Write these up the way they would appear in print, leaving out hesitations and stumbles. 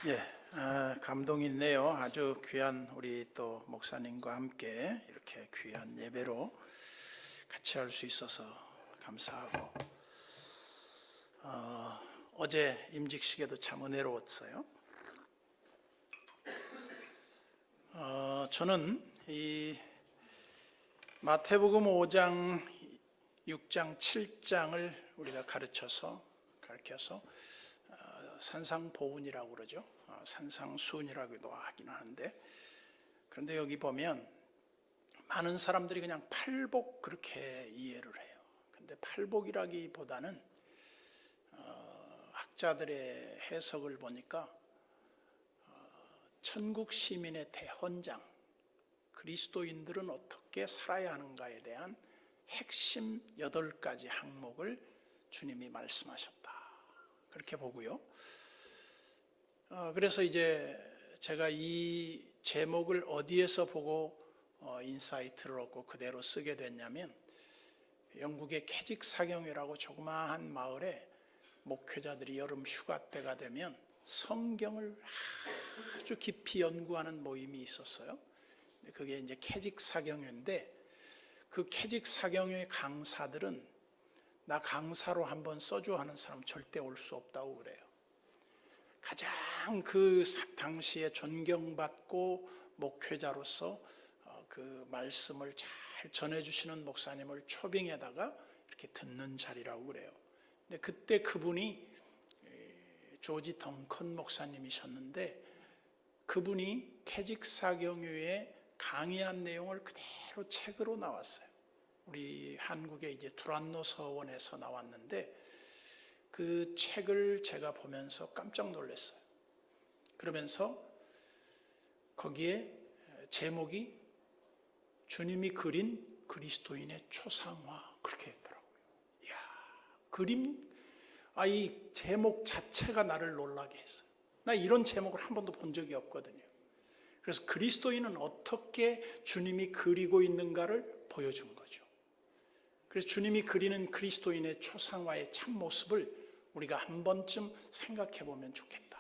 예, 감동이 있네요. 아주 귀한 우리 또 목사님과 함께 이렇게 귀한 예배로 같이 할 수 있어서 감사하고, 어제 임직식에도 참 은혜로웠어요. 저는 이 마태복음 5장, 6장, 7장을 우리가 가르쳐서 산상보훈이라고 그러죠. 산상수훈이라고도 하긴 하는데, 그런데 여기 보면 많은 사람들이 그냥 팔복 그렇게 이해를 해요. 근데 팔복이라기보다는 학자들의 해석을 보니까 천국 시민의 대헌장, 그리스도인들은 어떻게 살아야 하는가에 대한 핵심 8가지 항목을 주님이 말씀하셨다, 그렇게 보고요. 그래서 이제 제가 이 제목을 어디에서 보고 인사이트를 얻고 그대로 쓰게 됐냐면, 영국의 캐직사경회라고 조그마한 마을에 목회자들이 여름 휴가 때가 되면 성경을 아주 깊이 연구하는 모임이 있었어요. 그게 이제 캐직사경회인데, 그 캐직사경회 강사들은 나 강사로 한번 써줘 하는 사람 절대 올 수 없다고 그래요. 가장 그 당시에 존경받고 목회자로서 그 말씀을 잘 전해주시는 목사님을 초빙에다가 이렇게 듣는 자리라고 그래요. 근데 그때 그분이 조지 덩컨 목사님이셨는데, 그분이 캐직사경회에 강의한 내용을 그대로 책으로 나왔어요. 우리 한국의 이제 두란노 서원에서 나왔는데, 그 책을 제가 보면서 깜짝 놀랐어요. 그러면서 거기에 제목이 주님이 그린 그리스도인의 초상화, 그렇게 했더라고요. 이야, 이 제목 자체가 나를 놀라게 했어요. 나 이런 제목을 한 번도 본 적이 없거든요. 그래서 그리스도인은 어떻게 주님이 그리고 있는가를 보여준 거죠. 그래서 주님이 그리는 그리스도인의 초상화의 참모습을 우리가 한 번쯤 생각해 보면 좋겠다.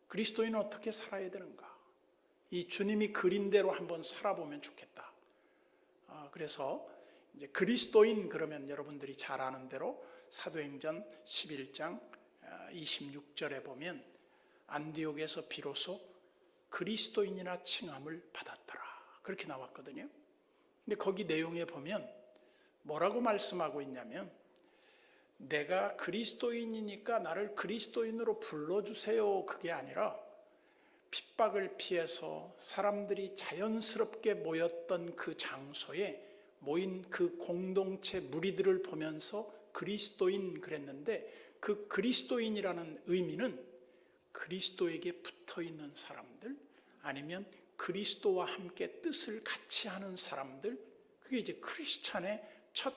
그리스도인은 어떻게 살아야 되는가? 이 주님이 그린 대로 한번 살아보면 좋겠다. 그래서 이제 그리스도인 그러면 여러분들이 잘 아는 대로 사도행전 11장 26절에 보면 안디옥에서 비로소 그리스도인이라 칭함을 받았더라, 그렇게 나왔거든요. 근데 거기 내용에 보면 뭐라고 말씀하고 있냐면, 내가 그리스도인이니까 나를 그리스도인으로 불러주세요, 그게 아니라 핍박을 피해서 사람들이 자연스럽게 모였던 그 장소에 모인 그 공동체 무리들을 보면서 그리스도인 그랬는데, 그 그리스도인이라는 의미는 그리스도에게 붙어있는 사람들, 아니면 그리스도와 함께 뜻을 같이 하는 사람들, 그게 이제 크리스찬의 첫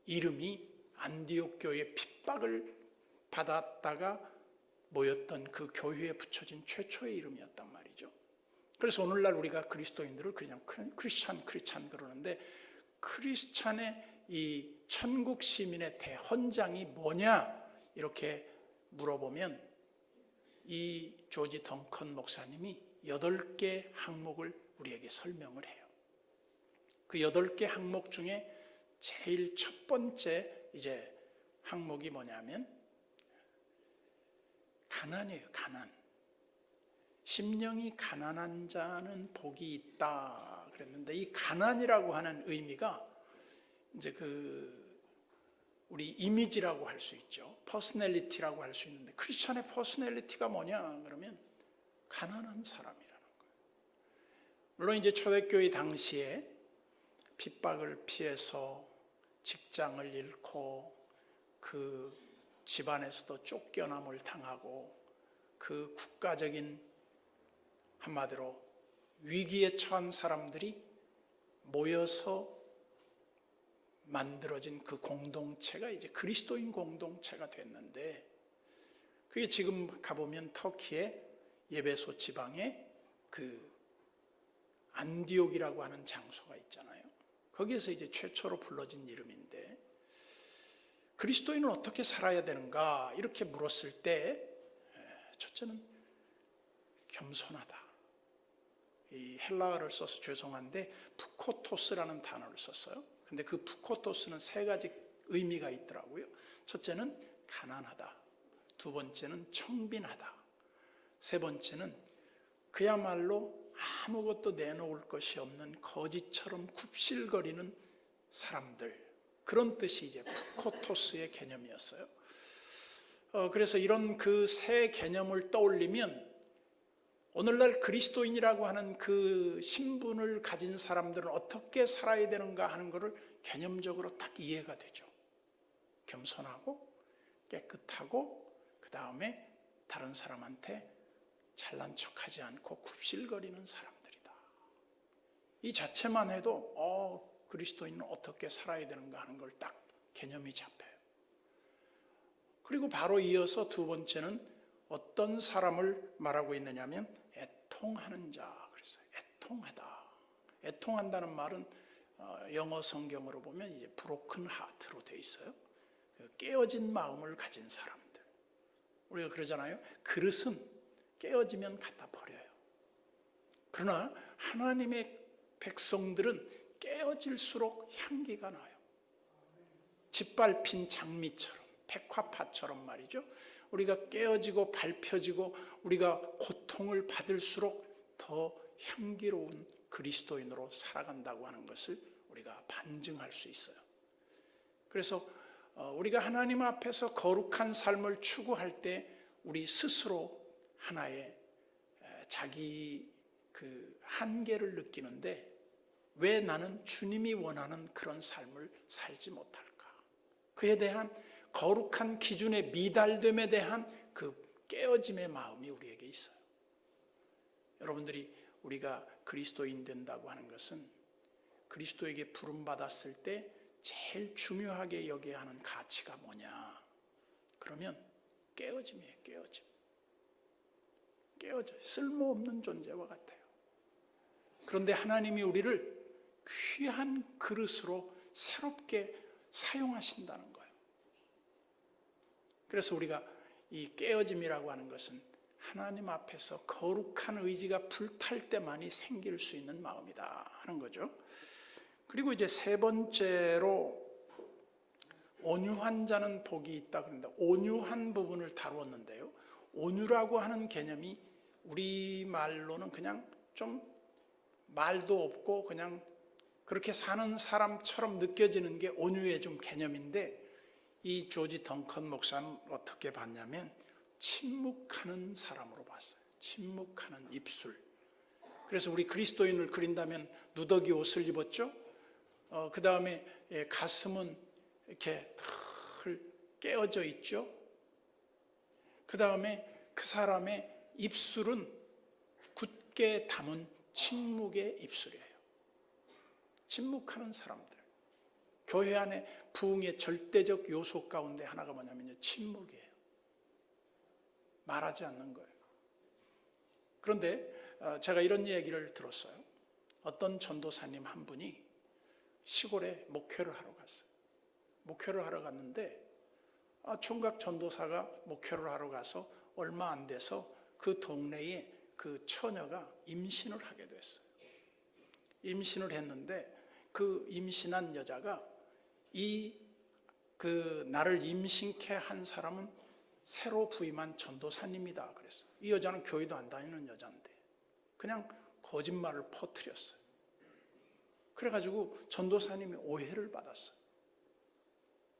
이름이 안디옥 교회의 핍박을 받았다가 모였던 그 교회에 붙여진 최초의 이름이었단 말이죠. 그래서 오늘날 우리가 그리스도인들을 그냥 크리스찬 그러는데, 크리스찬의 이 천국 시민의 대헌장이 뭐냐 이렇게 물어보면, 이 조지 덩컨 목사님이 8개 항목을 우리에게 설명을 해요. 그 8개 항목 중에 제일 첫 번째 이제 항목이 뭐냐면 가난이에요. 가난. 심령이 가난한 자는 복이 있다 그랬는데, 이 가난이라고 하는 의미가 이제 우리 이미지라고 할 수 있죠. 퍼스널리티라고 할 수 있는데, 크리스천의 퍼스널리티가 뭐냐 그러면 가난한 사람이라는 거예요. 물론 이제 초대교회 당시에 핍박을 피해서 직장을 잃고 그 집안에서도 쫓겨남을 당하고 그 국가적인 한마디로 위기에 처한 사람들이 모여서 만들어진 그 공동체가 이제 그리스도인 공동체가 됐는데, 그게 지금 가보면 터키의 예베소 지방에 그 안디옥이라고 하는 장소가 있잖아요. 거기에서 이제 최초로 불러진 이름인데, 그리스도인은 어떻게 살아야 되는가 이렇게 물었을 때 첫째는 겸손하다. 이 헬라어를 써서 죄송한데 푸코토스라는 단어를 썼어요. 근데 그 푸코토스는 세 가지 의미가 있더라고요. 첫째는 가난하다. 두 번째는 청빈하다. 세 번째는 그야말로 아무것도 내놓을 것이 없는 거지처럼 굽실거리는 사람들. 그런 뜻이 이제 푸코토스의 개념이었어요. 그래서 이런 그 세 개념을 떠올리면 오늘날 그리스도인이라고 하는 그 신분을 가진 사람들은 어떻게 살아야 되는가 하는 것을 개념적으로 딱 이해가 되죠. 겸손하고 깨끗하고 그 다음에 다른 사람한테 잘난 척하지 않고 굽실거리는 사람들이다. 이 자체만 해도 그리스도인은 어떻게 살아야 되는가 하는 걸 딱 개념이 잡혀요. 그리고 바로 이어서 두 번째는 어떤 사람을 말하고 있느냐면 애통하는 자. 그래서 애통하다. 애통한다는 말은 영어 성경으로 보면 이제 broken heart로 돼 있어요. 깨어진 마음을 가진 사람들. 우리가 그러잖아요. 그릇은 깨어지면 갖다 버려요. 그러나 하나님의 백성들은 깨어질수록 향기가 나요. 짓밟힌 장미처럼, 백화파처럼 말이죠. 우리가 깨어지고 밟혀지고 우리가 고통을 받을수록 더 향기로운 그리스도인으로 살아간다고 하는 것을 우리가 반증할 수 있어요. 그래서 우리가 하나님 앞에서 거룩한 삶을 추구할 때 우리 스스로 하나의 자기 그 한계를 느끼는데 왜 나는 주님이 원하는 그런 삶을 살지 못할까? 그에 대한 거룩한 기준에 미달됨에 대한 그 깨어짐의 마음이 우리에게 있어요. 여러분들이 우리가 그리스도인 된다고 하는 것은 그리스도에게 부름받았을 때 제일 중요하게 여겨야 하는 가치가 뭐냐? 그러면 깨어짐이에요. 깨어짐. 깨어져. 쓸모없는 존재와 같아요. 그런데 하나님이 우리를 귀한 그릇으로 새롭게 사용하신다는 거예요. 그래서 우리가 이 깨어짐이라고 하는 것은 하나님 앞에서 거룩한 의지가 불탈 때만이 생길 수 있는 마음이다 하는 거죠. 그리고 이제 세 번째로 온유한 자는 복이 있다 그런다. 온유한 부분을 다루었는데요. 온유라고 하는 개념이 우리말로는 그냥 좀 말도 없고 그냥 그렇게 사는 사람처럼 느껴지는 게 온유의 좀 개념인데 이 조지 덩컨 목사는 어떻게 봤냐면 침묵하는 사람으로 봤어요. 침묵하는 입술. 그래서 우리 그리스도인을 그린다면 누더기 옷을 입었죠. 그 다음에 가슴은 이렇게 늘 깨어져 있죠. 그 다음에 그 사람의 입술은 굳게 담은 침묵의 입술이에요. 침묵하는 사람들. 교회 안에 부흥의 절대적 요소 가운데 하나가 뭐냐면요. 침묵이에요. 말하지 않는 거예요. 그런데 제가 이런 얘기를 들었어요. 어떤 전도사님 한 분이 시골에 목회를 하러 갔어요. 목회를 하러 갔는데 총각 전도사가 목회를 하러 가서 얼마 안 돼서 그 동네에 그 처녀가 임신을 하게 됐어요. 임신을 했는데 그 임신한 여자가 나를 임신케 한 사람은 새로 부임한 전도사님이다 그랬어요. 이 여자는 교회도 안 다니는 여자인데 그냥 거짓말을 퍼뜨렸어요. 그래가지고 전도사님이 오해를 받았어요.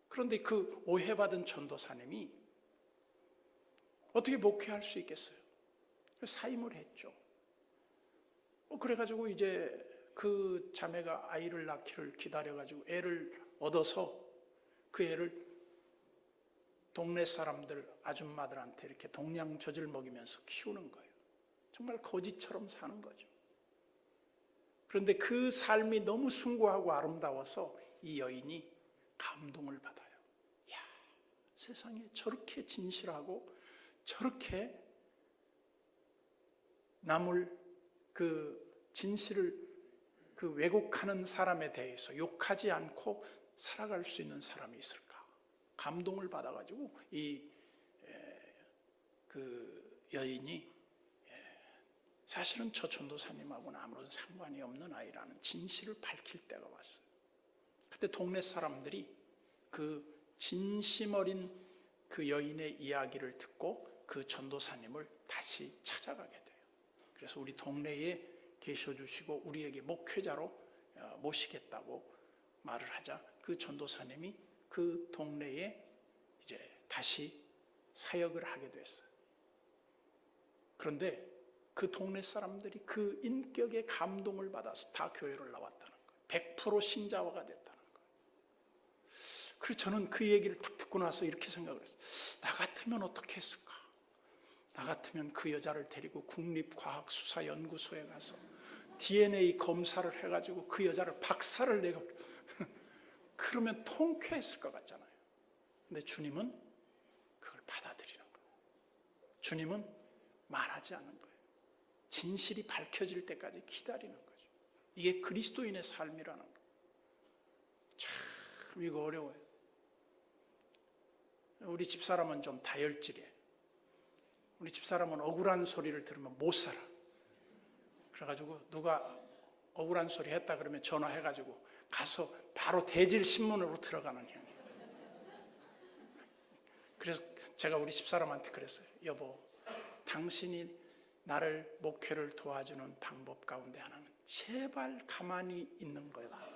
그런데 그 오해받은 전도사님이 어떻게 목회할 수 있겠어요? 사임을 했죠. 그래가지고 이제 그 자매가 아이를 낳기를 기다려가지고 애를 얻어서 그 애를 동네 사람들, 아줌마들한테 이렇게 동양젖을 먹이면서 키우는 거예요. 정말 거지처럼 사는 거죠. 그런데 그 삶이 너무 숭고하고 아름다워서 이 여인이 감동을 받아요. 야, 세상에 저렇게 진실하고 저렇게 남을 그 진실을 그 왜곡하는 사람에 대해서 욕하지 않고 살아갈 수 있는 사람이 있을까? 감동을 받아가지고 그 여인이 사실은 저 전도사님하고는 아무런 상관이 없는 아이라는 진실을 밝힐 때가 왔어요. 그때 동네 사람들이 그 진심 어린 그 여인의 이야기를 듣고 그 전도사님을 다시 찾아가게 돼요. 그래서 우리 동네에 계셔주시고 우리에게 목회자로 모시겠다고 말을 하자 그 전도사님이 그 동네에 이제 다시 사역을 하게 됐어요. 그런데 그 동네 사람들이 그 인격의 감동을 받아서 다 교회를 나왔다는 거예요. 100% 신자화가 됐다는 거예요. 그래서 저는 그 얘기를 딱 듣고 나서 이렇게 생각을 했어요. 나 같으면 어떻게 했을까? 나 같으면 그 여자를 데리고 국립과학수사연구소에 가서 DNA 검사를 해가지고 그 여자를 박사를 내고 그러면 통쾌했을 것 같잖아요. 근데 주님은 그걸 받아들이는 거예요. 주님은 말하지 않는 거예요. 진실이 밝혀질 때까지 기다리는 거죠. 이게 그리스도인의 삶이라는 거예요. 참 이거 어려워요. 우리 집사람은 좀 다혈질이에요. 우리 집사람은 억울한 소리를 들으면 못 살아. 그래가지고 누가 억울한 소리 했다 그러면 전화해가지고 가서 바로 대질신문으로 들어가는 형이에요. 그래서 제가 우리 집사람한테 그랬어요. 여보, 당신이 나를 목회를 도와주는 방법 가운데 하나는 제발 가만히 있는 거다.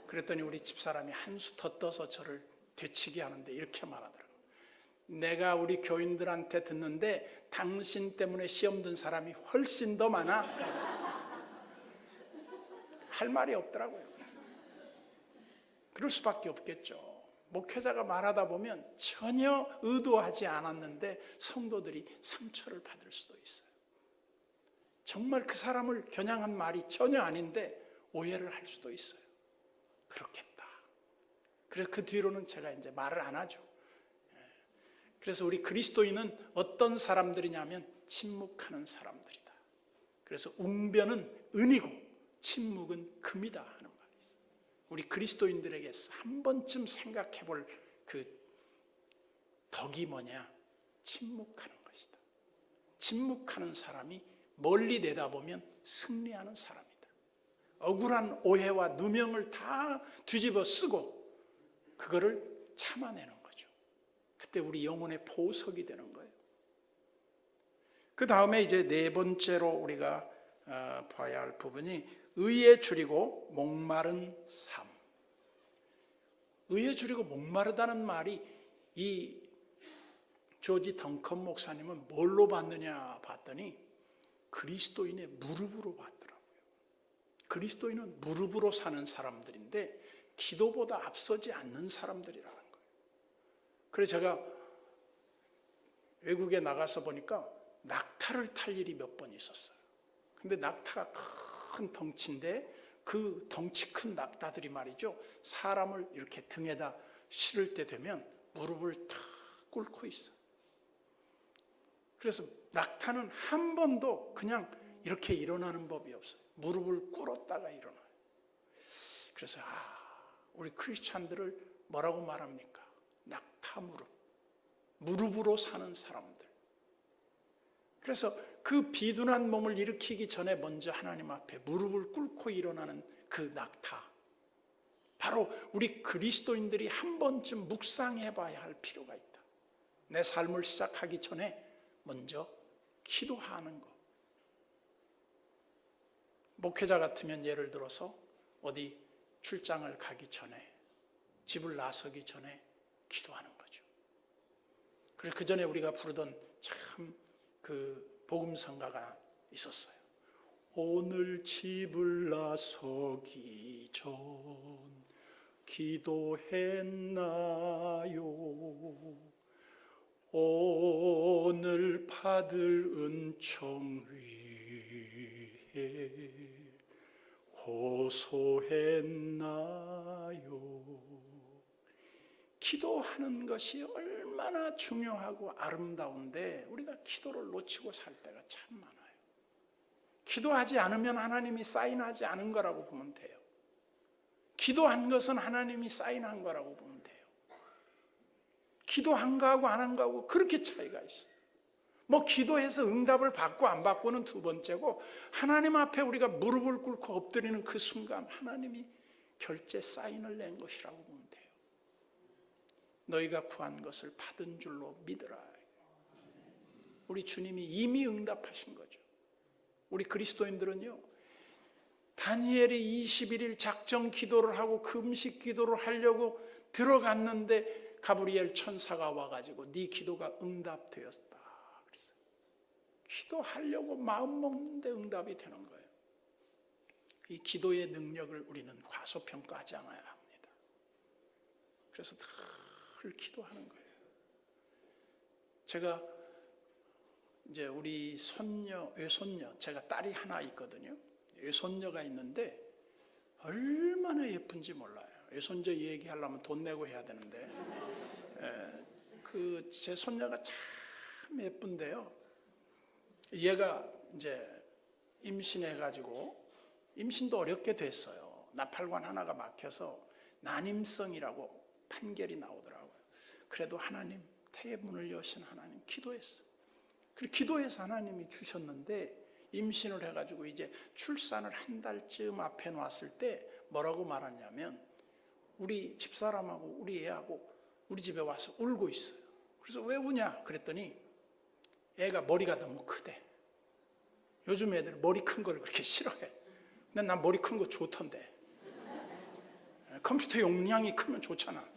그랬더니 우리 집사람이 한 수 더 떠서 저를 되치게 하는데 이렇게 말하더라고요. 내가 우리 교인들한테 듣는데 당신 때문에 시험 든 사람이 훨씬 더 많아. 할 말이 없더라고요. 그래서. 그럴 수밖에 없겠죠. 목회자가 말하다 보면 전혀 의도하지 않았는데 성도들이 상처를 받을 수도 있어요. 정말 그 사람을 겨냥한 말이 전혀 아닌데 오해를 할 수도 있어요. 그렇겠다. 그래서 그 뒤로는 제가 이제 말을 안 하죠. 그래서 우리 그리스도인은 어떤 사람들이냐면 침묵하는 사람들이다. 그래서 웅변은 은이고 침묵은 금이다 하는 말이 있어요. 우리 그리스도인들에게 한 번쯤 생각해 볼 그 덕이 뭐냐? 침묵하는 것이다. 침묵하는 사람이 멀리 내다보면 승리하는 사람이다. 억울한 오해와 누명을 다 뒤집어 쓰고 그거를 참아내는 거죠. 그때 우리 영혼의 보석이 되는 거예요. 그 다음에 이제 네 번째로 우리가 봐야 할 부분이 의에 줄이고 목마른 삶. 의에 줄이고 목마르다는 말이 이 조지 덩컨 목사님은 뭘로 봤느냐 봤더니 그리스도인의 무릎으로 봤더라고요. 그리스도인은 무릎으로 사는 사람들인데 기도보다 앞서지 않는 사람들이라는 거예요. 그래서 제가 외국에 나가서 보니까 낙타를 탈 일이 몇 번 있었어요. 근데 낙타가 큰 덩치인데 그 덩치 큰 낙타들이 말이죠. 사람을 이렇게 등에다 실을 때 되면 무릎을 탁 꿇고 있어. 그래서 낙타는 한 번도 그냥 이렇게 일어나는 법이 없어요. 무릎을 꿇었다가 일어나요. 그래서 우리 크리스찬들을 뭐라고 말합니까? 낙타 무릎. 무릎으로 사는 사람들. 그래서 그 비둔한 몸을 일으키기 전에 먼저 하나님 앞에 무릎을 꿇고 일어나는 그 낙타. 바로 우리 그리스도인들이 한 번쯤 묵상해 봐야 할 필요가 있다. 내 삶을 시작하기 전에 먼저 기도하는 것. 목회자 같으면 예를 들어서 어디 출장을 가기 전에 집을 나서기 전에 기도하는 거죠. 그래서 그 전에 우리가 부르던 참 그 복음성가가 있었어요. 오늘 집을 나서기 전 기도했나요? 오늘 받을 은총 위해 호소했나요? 기도하는 것이 얼마나 중요하고 아름다운데 우리가 기도를 놓치고 살 때가 참 많아요. 기도하지 않으면 하나님이 사인하지 않은 거라고 보면 돼요. 기도한 것은 하나님이 사인한 거라고 보면 돼요. 기도한 거하고 안 한 거하고 그렇게 차이가 있어요. 뭐 기도해서 응답을 받고 안 받고는 두 번째고, 하나님 앞에 우리가 무릎을 꿇고 엎드리는 그 순간 하나님이 결제 사인을 낸 것이라고 보면 돼요. 너희가 구한 것을 받은 줄로 믿으라. 우리 주님이 이미 응답하신 거죠. 우리 그리스도인들은요, 다니엘이 21일 작정 기도를 하고 금식 기도를 하려고 들어갔는데 가브리엘 천사가 와가지고 네 기도가 응답되었다. 그래서 기도하려고 마음 먹는데 응답이 되는 거예요. 이 기도의 능력을 우리는 과소평가하지 않아야 합니다. 그래서 늘 기도하는 거예요. 제가 이제 우리 손녀, 외손녀, 제가 딸이 하나 있거든요. 외손녀가 있는데 얼마나 예쁜지 몰라요. 외손녀 얘기하려면 돈 내고 해야 되는데, 그 제 손녀가 참 예쁜데요. 얘가 이제 임신해가지고, 임신도 어렵게 됐어요. 나팔관 하나가 막혀서 난임성이라고 판결이 나오더라고요. 그래도 하나님, 태의 문을 여신 하나님 기도했어요. 그리고 기도해서 하나님이 주셨는데, 임신을 해가지고 이제 출산을 한 달쯤 앞에 놨을 때 뭐라고 말하냐면, 우리 집사람하고 우리 애하고 우리 집에 와서 울고 있어요. 그래서 왜 우냐 그랬더니 애가 머리가 너무 크대. 요즘 애들 머리 큰 걸 그렇게 싫어해. 근데 난 머리 큰 거 좋던데. 컴퓨터 용량이 크면 좋잖아.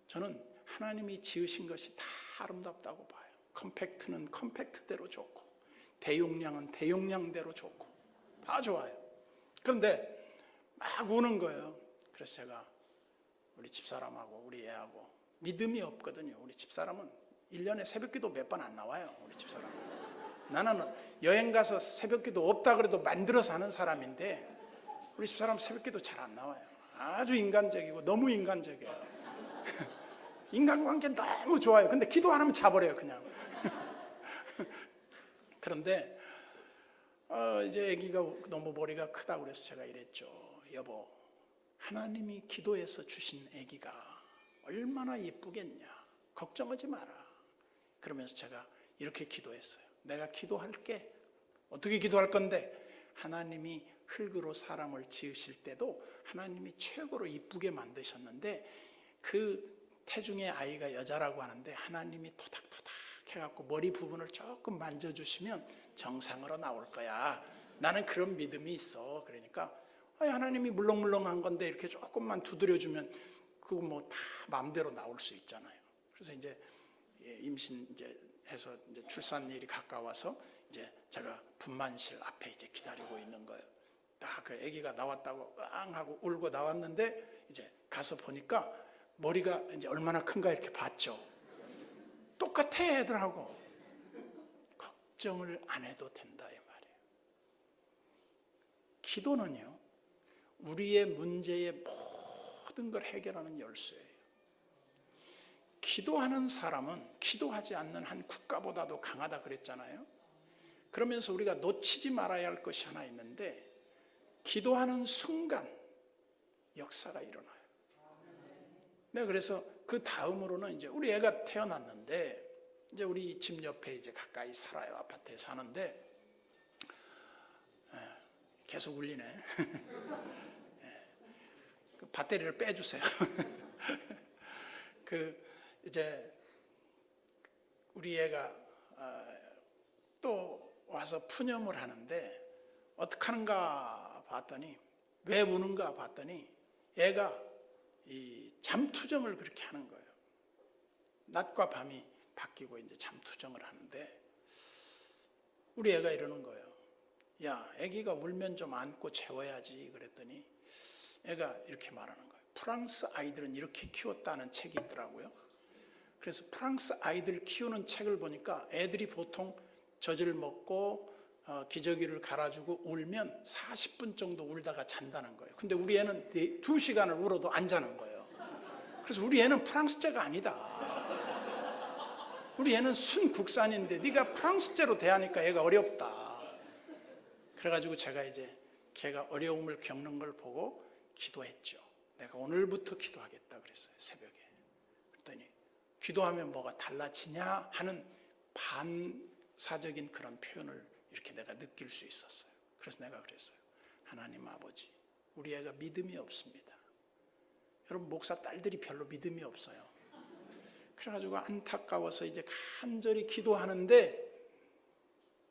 저는 하나님이 지으신 것이 다 아름답다고 봐요. 컴팩트는 컴팩트대로 좋고, 대용량은 대용량대로 좋고, 다 좋아요. 그런데 막 우는 거예요. 그래서 제가 우리 집사람하고 우리 애하고, 믿음이 없거든요. 우리 집사람은 1년에 새벽기도 몇 번 안 나와요. 우리 집사람은. 나는 여행 가서 새벽기도 없다 그래도 만들어서 하는 사람인데, 우리 집사람 새벽기도 잘 안 나와요. 아주 인간적이고 너무 인간적이에요. 인간관계 너무 좋아요. 근데 기도 안 하면 자버려요 그냥. 그런데 이제 아기가 너무 머리가 크다고 그래서 제가 이랬죠. 여보, 하나님이 기도해서 주신 아기가 얼마나 예쁘겠냐. 걱정하지 마라. 그러면서 제가 이렇게 기도했어요. 내가 기도할게. 어떻게 기도할 건데? 하나님이 흙으로 사람을 지으실 때도 하나님이 최고로 이쁘게 만드셨는데, 그 태중의 아이가 여자라고 하는데 하나님이 토닥토닥 해갖고 머리 부분을 조금 만져주시면 정상으로 나올 거야. 나는 그런 믿음이 있어. 그러니까 하나님이 물렁물렁한 건데 이렇게 조금만 두드려주면 그거 뭐 다 마음대로 나올 수 있잖아요. 그래서 이제 임신 이제 해서 이제 출산일이 가까워서 이제 제가 분만실 앞에 이제 기다리고 있는 거예요. 딱 그 아기가 나왔다고 앙 하고 울고 나왔는데, 이제 가서 보니까 머리가 이제 얼마나 큰가 이렇게 봤죠. 똑같아 애들하고. 걱정을 안 해도 된다 이 말이에요. 기도는요, 우리의 문제의 모든 걸 해결하는 열쇠예요. 기도하는 사람은 기도하지 않는 한 국가보다도 강하다 그랬잖아요. 그러면서 우리가 놓치지 말아야 할 것이 하나 있는데, 기도하는 순간 역사가 일어나요. 네, 그래서 그 다음으로는 이제 우리 애가 태어났는데, 이제 우리 집 옆에 이제 가까이 살아요. 아파트에 사는데, 계속 울리네. 그 배터리를 빼주세요. 이제 우리 애가 또 와서 푸념을 하는데, 어떻게 하는가 봤더니, 왜 우는가 봤더니 애가 이 잠투정을 그렇게 하는 거예요. 낮과 밤이 바뀌고 이제 잠투정을 하는데, 우리 애가 이러는 거예요. 야, 애기가 울면 좀 안고 재워야지. 그랬더니 애가 이렇게 말하는 거예요. 프랑스 아이들은 이렇게 키웠다는 책이 있더라고요. 그래서 프랑스 아이들 키우는 책을 보니까 애들이 보통 젖을 먹고 기저귀를 갈아주고 울면 40분 정도 울다가 잔다는 거예요. 근데 우리 애는 2시간을 울어도 안 자는 거예요. 그래서 우리 애는 프랑스제가 아니다. 우리 애는 순국산인데 네가 프랑스제로 대하니까 애가 어렵다. 그래가지고 제가 이제 걔가 어려움을 겪는 걸 보고 기도했죠. 내가 오늘부터 기도하겠다 그랬어요. 새벽에. 그랬더니 기도하면 뭐가 달라지냐 하는 반사적인 그런 표현을 이렇게 내가 느낄 수 있었어요. 그래서 내가 그랬어요. 하나님 아버지, 우리 애가 믿음이 없습니다. 여러분, 목사 딸들이 별로 믿음이 없어요. 그래가지고 안타까워서 이제 간절히 기도하는데,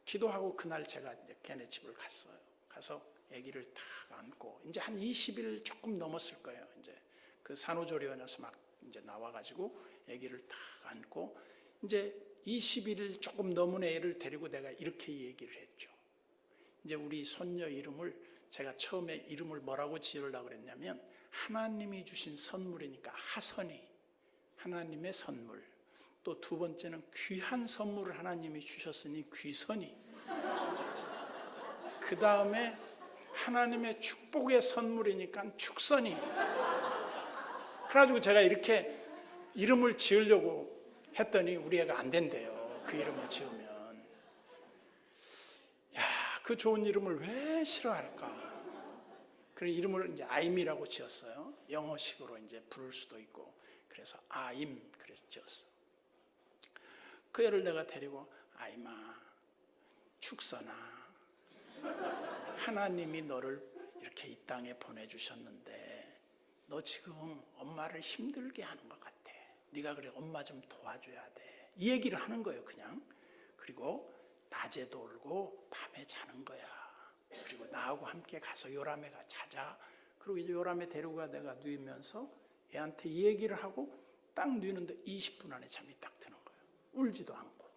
기도하고 그날 제가 이제 걔네 집을 갔어요. 가서 아기를 딱 안고, 이제 한 20일 조금 넘었을 거예요. 이제 그 산후조리원에서 막 이제 나와가지고 아기를 딱 안고, 이제 21일 조금 넘은 애를 데리고 내가 이렇게 얘기를 했죠. 이제 우리 손녀 이름을, 제가 처음에 이름을 뭐라고 지으려고 그랬냐면, 하나님이 주신 선물이니까 하선이, 하나님의 선물. 또 두 번째는 귀한 선물을 하나님이 주셨으니 귀선이. 그 다음에 하나님의 축복의 선물이니까 축선이. 그래가지고 제가 이렇게 이름을 지으려고 했더니 우리 애가 안 된대요. 그 이름을 지으면. 야, 그 좋은 이름을 왜 싫어할까? 그래서 이름을 이제 아임이라고 지었어요. 영어식으로 이제 부를 수도 있고. 그래서 아임, 그래서 지었어. 그 애를 내가 데리고, 아임아, 축선아, 하나님이 너를 이렇게 이 땅에 보내주셨는데 너 지금 엄마를 힘들게 하는 것 같아. 네가 그래, 엄마 좀 도와줘야 돼. 이 얘기를 하는 거예요, 그냥. 그리고 낮에 놀고 밤에 자는 거야. 그리고 나하고 함께 가서 요람애가 자자. 그리고 이제 요람애 데리고 내가 누이면서 애한테 이 얘기를 하고 딱 누이는데 20분 안에 잠이 딱 드는 거예요. 울지도 않고.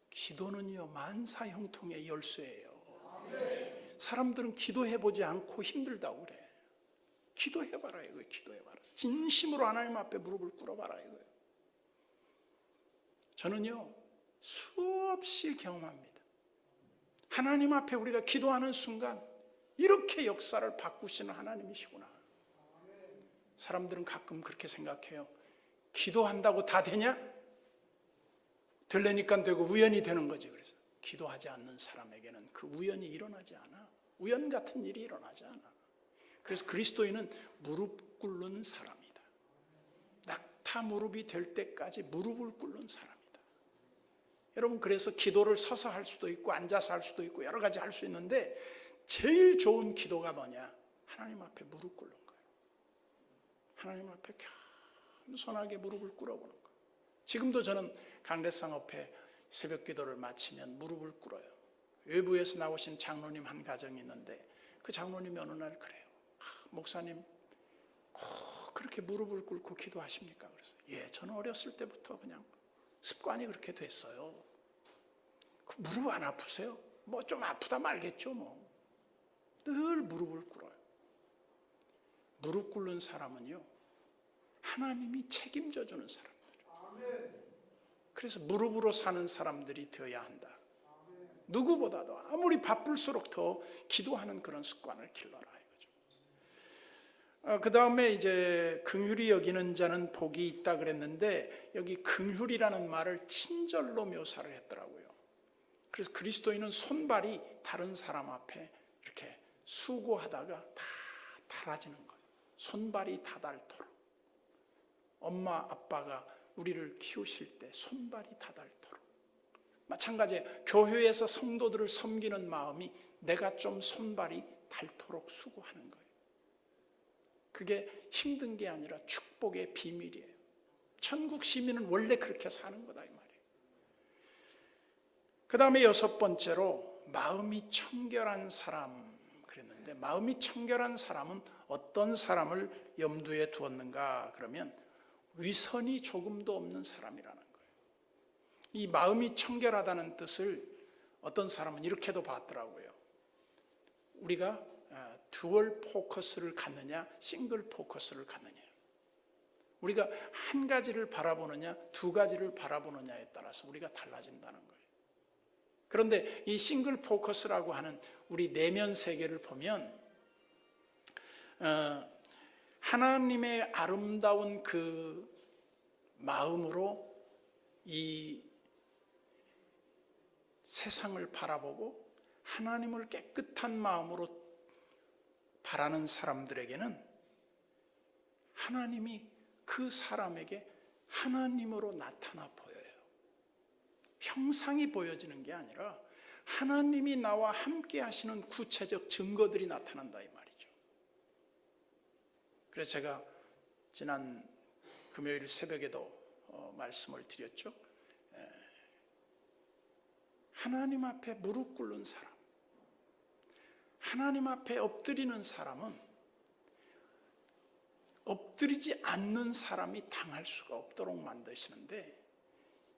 기도는요, 만사형통의 열쇠예요. 사람들은 기도해보지 않고 힘들다고 그래. 기도해봐라 이거예요. 기도해봐라. 진심으로 하나님 앞에 무릎을 꿇어봐라 이거예요. 저는요, 수없이 경험합니다. 하나님 앞에 우리가 기도하는 순간 이렇게 역사를 바꾸시는 하나님이시구나. 사람들은 가끔 그렇게 생각해요. 기도한다고 다 되냐? 되려니까 되고 우연히 되는 거지. 그래서 기도하지 않는 사람에게는 그 우연이 일어나지 않아. 우연 같은 일이 일어나지 않아. 그래서 그리스도인은 무릎 꿇는 사람이다. 낙타 무릎이 될 때까지 무릎을 꿇는 사람이다. 여러분, 그래서 기도를 서서 할 수도 있고 앉아서 할 수도 있고 여러 가지 할 수 있는데 제일 좋은 기도가 뭐냐? 하나님 앞에 무릎 꿇는 거예요. 하나님 앞에 겸손하게 무릎을 꿇어보는 거예요. 지금도 저는 강대상 앞에 새벽 기도를 마치면 무릎을 꿇어요. 외부에서 나오신 장로님 한 가정이 있는데 그 장로님이 어느 날 그래요. 목사님 꼭 그렇게 무릎을 꿇고 기도하십니까? 그래서 예, 저는 어렸을 때부터 그냥 습관이 그렇게 됐어요. 그 무릎 안 아프세요? 뭐 좀 아프다 말겠죠 뭐. 늘 무릎을 꿇어요. 무릎 꿇는 사람은요, 하나님이 책임져 주는 사람들. 그래서 무릎으로 사는 사람들이 되어야 한다. 누구보다도 아무리 바쁠수록 더 기도하는 그런 습관을 길러라 이거죠. 그 다음에 이제 긍휼히 여기는 자는 복이 있다 그랬는데 여기 긍휼이라는 말을 친절로 묘사를 했더라고요. 그래서 그리스도인은 손발이 다른 사람 앞에 이렇게 수고하다가 다 닳아지는 거예요. 손발이 다 닳도록. 엄마 아빠가 우리를 키우실 때 손발이 다 닳도록. 마찬가지예요. 교회에서 성도들을 섬기는 마음이 내가 좀 손발이 닳도록 수고하는 거예요. 그게 힘든 게 아니라 축복의 비밀이에요. 천국 시민은 원래 그렇게 사는 거다 이 말이에요. 그 다음에 여섯 번째로 마음이 청결한 사람 그랬는데, 마음이 청결한 사람은 어떤 사람을 염두에 두었는가 그러면 위선이 조금도 없는 사람이라는 거예요. 이 마음이 청결하다는 뜻을 어떤 사람은 이렇게도 봤더라고요. 우리가 듀얼 포커스를 갖느냐 싱글 포커스를 갖느냐, 우리가 한 가지를 바라보느냐 두 가지를 바라보느냐에 따라서 우리가 달라진다는 거예요. 그런데 이 싱글 포커스라고 하는 우리 내면 세계를 보면 하나님의 아름다운 그 마음으로 이 세상을 바라보고 하나님을 깨끗한 마음으로 바라는 사람들에게는 하나님이 그 사람에게 하나님으로 나타나 보여요. 형상이 보여지는 게 아니라 하나님이 나와 함께 하시는 구체적 증거들이 나타난다 이 말이죠. 그래서 제가 지난 금요일 새벽에도 말씀을 드렸죠. 하나님 앞에 무릎 꿇는 사람, 하나님 앞에 엎드리는 사람은 엎드리지 않는 사람이 당할 수가 없도록 만드시는데,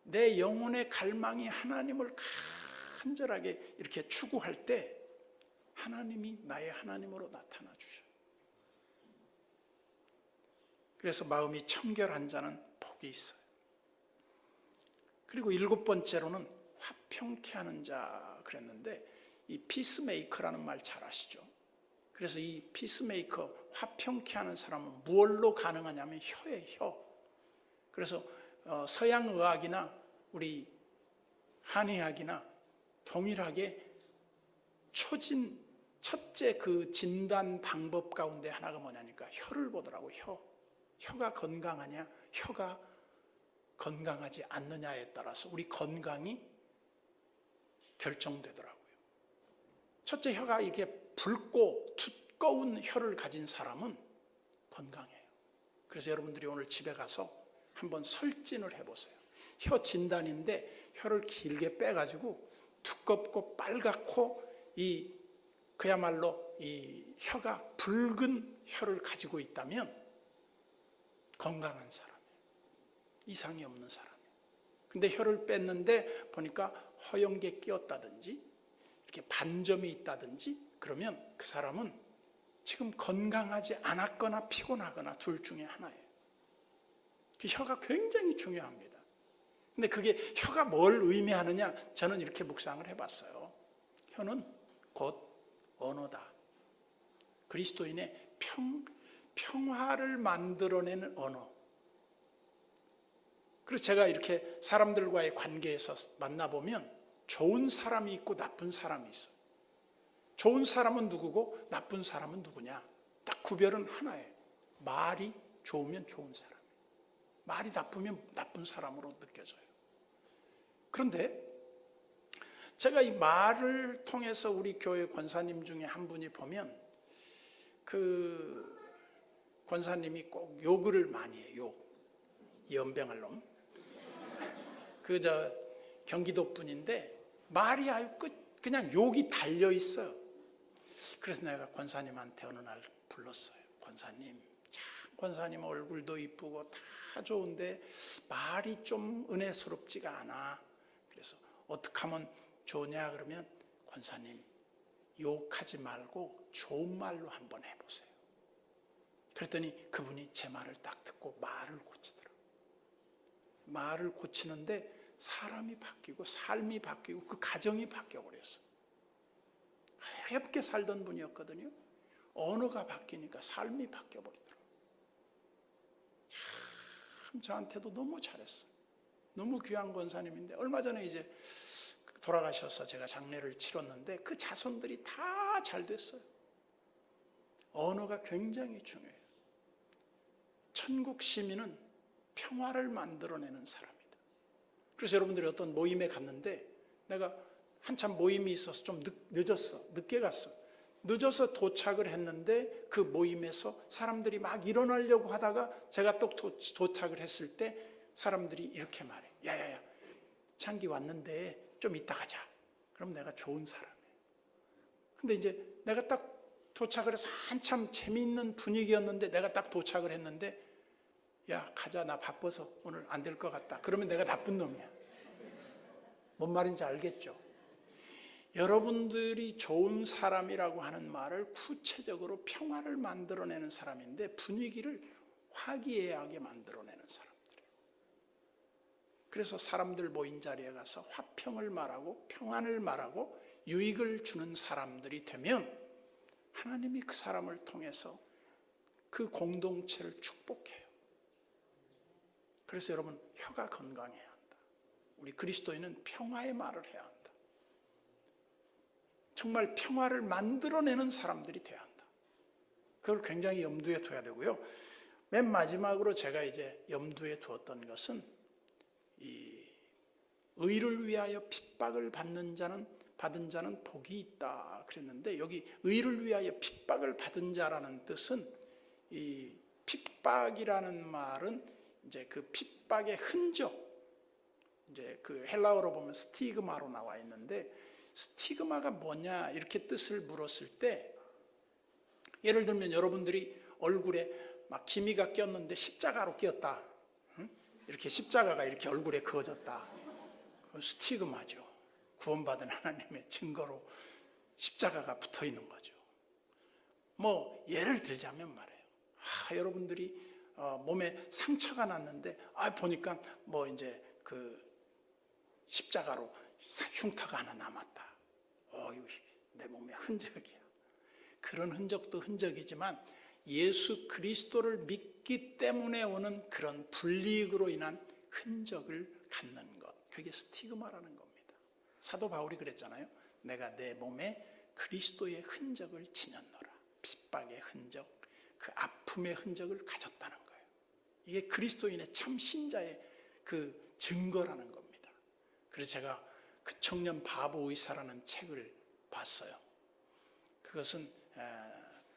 내 영혼의 갈망이 하나님을 간절하게 이렇게 추구할 때 하나님이 나의 하나님으로 나타나 주셔요. 그래서 마음이 청결한 자는 복이 있어요. 그리고 7번째로는 화평케 하는 자 그랬는데, 이 피스메이커라는 말 잘 아시죠? 그래서 이 피스메이커, 화평케 하는 사람은 무엇로 가능하냐면 혀예요, 혀. 그래서 서양 의학이나 우리 한의학이나 동일하게 첫째 그 진단 방법 가운데 하나가 뭐냐니까 혀를 보더라고. 혀가 건강하냐, 혀가 건강하지 않느냐에 따라서 우리 건강이 결정되더라고요. 첫째, 혀가 이렇게 붉고 두꺼운 혀를 가진 사람은 건강해요. 그래서 여러분들이 오늘 집에 가서 한번 설진을 해보세요. 혀 진단인데 혀를 길게 빼가지고 두껍고 빨갛고 그야말로 이 혀가 붉은 혀를 가지고 있다면 건강한 사람이에요. 이상이 없는 사람이에요. 근데 혀를 뺐는데 보니까 허연게 끼었다든지 이렇게 반점이 있다든지 그러면 그 사람은 지금 건강하지 않았거나 피곤하거나 둘 중에 하나예요. 그 혀가 굉장히 중요합니다. 근데 그게 혀가 뭘 의미하느냐, 저는 이렇게 묵상을 해봤어요. 혀는 곧 언어다. 그리스도인의 평화를 만들어내는 언어. 그래서 제가 이렇게 사람들과의 관계에서 만나보면 좋은 사람이 있고 나쁜 사람이 있어요. 좋은 사람은 누구고 나쁜 사람은 누구냐? 딱 구별은 하나예요. 말이 좋으면 좋은 사람, 말이 나쁘면 나쁜 사람으로 느껴져요. 그런데 제가 이 말을 통해서 우리 교회 권사님 중에 한 분이 보면 그 권사님이 꼭 욕을 많이 해요. 연병할 놈. 경기도 분인데 말이 아주 그냥 욕이 달려 있어요. 그래서 내가 권사님한테 어느 날 불렀어요. 권사님, 참 권사님 얼굴도 이쁘고 다 좋은데 말이 좀 은혜스럽지가 않아. 그래서 어떻게 하면 좋냐 그러면, 권사님 욕하지 말고 좋은 말로 한번 해보세요. 그랬더니 그분이 제 말을 딱 듣고 말을 고치더라고요. 말을 고치는데 사람이 바뀌고 삶이 바뀌고 그 가정이 바뀌어버렸어요. 어렵게 살던 분이었거든요. 언어가 바뀌니까 삶이 바뀌어버리더라고요. 참 저한테도 너무 잘했어요. 너무 귀한 권사님인데 얼마 전에 이제 돌아가셔서 제가 장례를 치렀는데 그 자손들이 다 잘 됐어요. 언어가 굉장히 중요해요. 천국 시민은 평화를 만들어내는 사람이다. 그래서 여러분들이 어떤 모임에 갔는데 내가 한참 모임이 있어서 좀 늦게 갔어. 늦어서 도착을 했는데 그 모임에서 사람들이 막 일어나려고 하다가 제가 또 도착을 했을 때 사람들이 이렇게 말해. 야야야, 창기 왔는데 좀 이따 가자. 그럼 내가 좋은 사람이에요. 근데 이제 내가 딱 도착을 해서 한참 재미있는 분위기였는데 내가 딱 도착을 했는데, 야 가자, 나 바빠서 오늘 안 될 것 같다. 그러면 내가 나쁜 놈이야. 뭔 말인지 알겠죠? 여러분들이 좋은 사람이라고 하는 말을 구체적으로 평화를 만들어내는 사람인데 분위기를 화기애애하게 만들어내는 사람들이에요. 그래서 사람들 모인 자리에 가서 화평을 말하고 평안을 말하고 유익을 주는 사람들이 되면 하나님이 그 사람을 통해서 그 공동체를 축복해요. 그래서 여러분, 혀가 건강해야 한다. 우리 그리스도인은 평화의 말을 해야 한다. 정말 평화를 만들어내는 사람들이 돼야 한다. 그걸 굉장히 염두에 둬야 되고요. 맨 마지막으로 제가 이제 염두에 두었던 것은 이 의를 위하여 핍박을 받은 자는 복이 있다 그랬는데, 여기 의를 위하여 핍박을 받은 자라는 뜻은, 이 핍박이라는 말은 이제 그 핍박의 흔적, 이제 그 헬라어로 보면 스티그마로 나와 있는데, 스티그마가 뭐냐 이렇게 뜻을 물었을 때, 예를 들면 여러분들이 얼굴에 막 기미가 꼈는데 십자가로 끼었다, 이렇게 십자가가 이렇게 얼굴에 그어졌다, 그건 스티그마죠. 구원받은 하나님의 증거로 십자가가 붙어 있는 거죠. 뭐 예를 들자면 말이에요, 여러분들이 몸에 상처가 났는데 보니까 뭐 이제 그 십자가로 흉터가 하나 남았다. 이거 내 몸의 흔적이야. 그런 흔적도 흔적이지만 예수 그리스도를 믿기 때문에 오는 그런 불이익으로 인한 흔적을 갖는 것, 그게 스티그마라는 겁니다. 사도 바울이 그랬잖아요. 내가 내 몸에 그리스도의 흔적을 지녔노라. 핍박의 흔적, 그 아픔의 흔적을 가졌다는 거예요. 이게 그리스도인의 참 신자의 그 증거라는 겁니다. 그래서 제가 그 청년 바보 의사라는 책을 봤어요. 그것은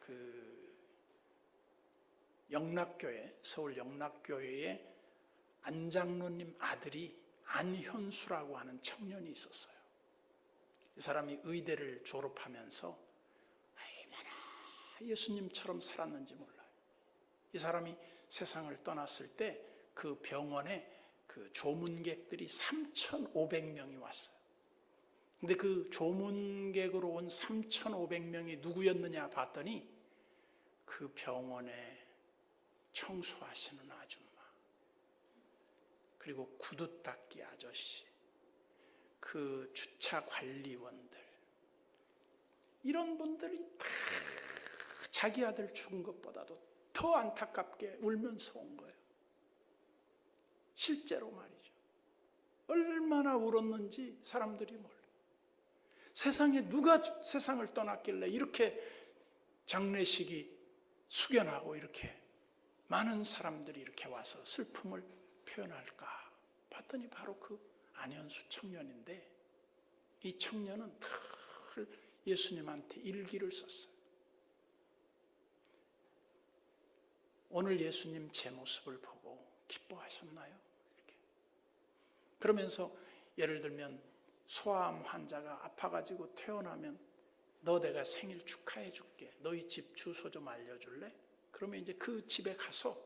그 영락교회, 서울 영락교회의 안장로님 아들이 안현수라고 하는 청년이 있었어요. 이 사람이 의대를 졸업하면서 얼마나 예수님처럼 살았는지 몰라요. 이 사람이 세상을 떠났을 때 그 병원에 그 조문객들이 3,500명이 왔어요. 근데 그 조문객으로 온 3,500명이 누구였느냐 봤더니 그 병원에 청소하시는 아줌마, 그리고 구두 닦기 아저씨, 그 주차 관리원들, 이런 분들이 다 자기 아들 죽은 것보다도 더 안타깝게 울면서 온 거예요. 실제로 말이죠. 얼마나 울었는지 사람들이 몰라요. 세상에 누가 세상을 떠났길래 이렇게 장례식이 숙연하고 이렇게 많은 사람들이 이렇게 와서 슬픔을 표현할까 봤더니 바로 그 안현수 청년인데, 이 청년은 늘 예수님한테 일기를 썼어요. 오늘 예수님 제 모습을 보고 기뻐하셨나요? 이렇게. 그러면서 예를 들면 소아암 환자가 아파가지고 퇴원하면 너 내가 생일 축하해 줄게, 너희 집 주소 좀 알려줄래? 그러면 이제 그 집에 가서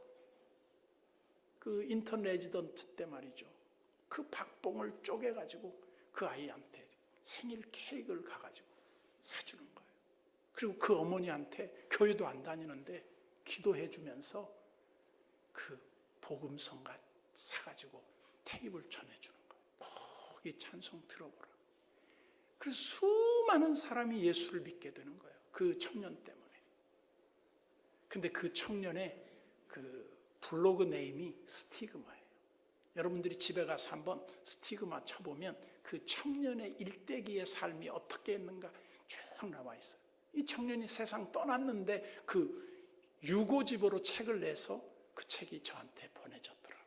그 인턴 레지던트 때 말이죠, 그 박봉을 쪼개가지고 그 아이한테 생일 케이크를 가가지고 사주는 거예요. 그리고 그 어머니한테 교회도 안 다니는데 기도해 주면서 그 복음성가 사가지고 테이블 전해주는 거예요. 꼭 이 찬송 들어보라. 그래서 수많은 사람이 예수를 믿게 되는 거예요. 그 청년 때문에. 근데 그 청년의 그 블로그 네임이 스티그마예요. 여러분들이 집에 가서 한번 스티그마 쳐보면 그 청년의 일대기의 삶이 어떻게 했는가 쭉 나와 있어요. 이 청년이 세상 떠났는데 그 유고집으로 책을 내서 그 책이 저한테 보내졌더라고요.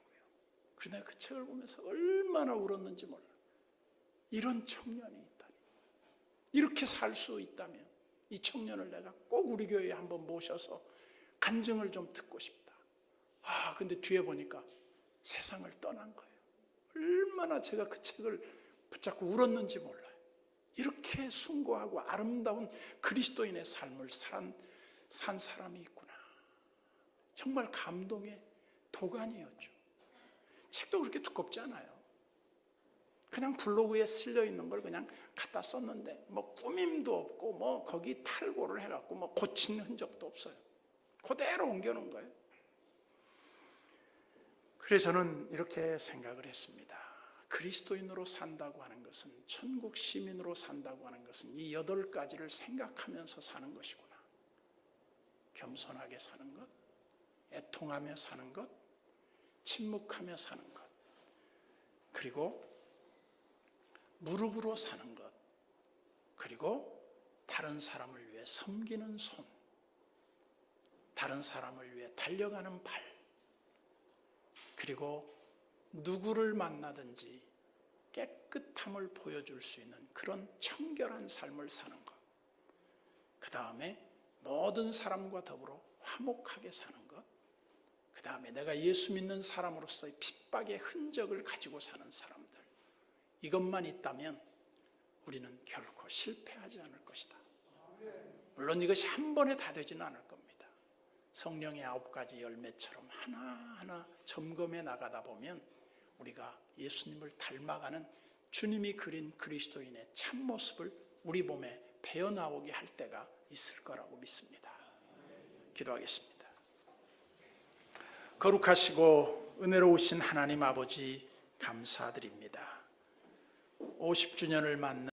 그래서 내가 그 책을 보면서 얼마나 울었는지 몰라요. 이런 청년이 있다니. 이렇게 살 수 있다면 이 청년을 내가 꼭 우리 교회에 한번 모셔서 간증을 좀 듣고 싶다. 근데 뒤에 보니까 세상을 떠난 거예요. 얼마나 제가 그 책을 붙잡고 울었는지 몰라요. 이렇게 숭고하고 아름다운 그리스도인의 삶을 산 사람이 있구나. 정말 감동의 도가니였죠. 책도 그렇게 두껍지 않아요. 그냥 블로그에 실려 있는 걸 그냥 갖다 썼는데 뭐 꾸밈도 없고 뭐 거기 탈고를 해갖고 뭐 고친 흔적도 없어요. 그대로 옮겨놓은 거예요. 그래서 저는 이렇게 생각을 했습니다. 그리스도인으로 산다고 하는 것은, 천국 시민으로 산다고 하는 것은 이 8가지를 생각하면서 사는 것이구나. 겸손하게 사는 것, 애통하며 사는 것, 침묵하며 사는 것, 그리고 무릎으로 사는 것, 그리고 다른 사람을 위해 섬기는 손, 다른 사람을 위해 달려가는 발, 그리고 누구를 만나든지 깨끗함을 보여줄 수 있는 그런 청결한 삶을 사는 것. 그 다음에 모든 사람과 더불어 화목하게 사는 것. 그 다음에 내가 예수 믿는 사람으로서의 핍박의 흔적을 가지고 사는 사람들. 이것만 있다면 우리는 결코 실패하지 않을 것이다. 물론 이것이 한 번에 다 되지는 않을 겁니다. 성령의 9가지 열매처럼 하나하나 점검해 나가다 보면 우리가 예수님을 닮아가는 주님이 그린 그리스도인의 참모습을 우리 몸에 배어나오게 할 때가 있을 거라고 믿습니다. 기도하겠습니다. 거룩하시고 은혜로우신 하나님 아버지 감사드립니다. 50주년을 맞는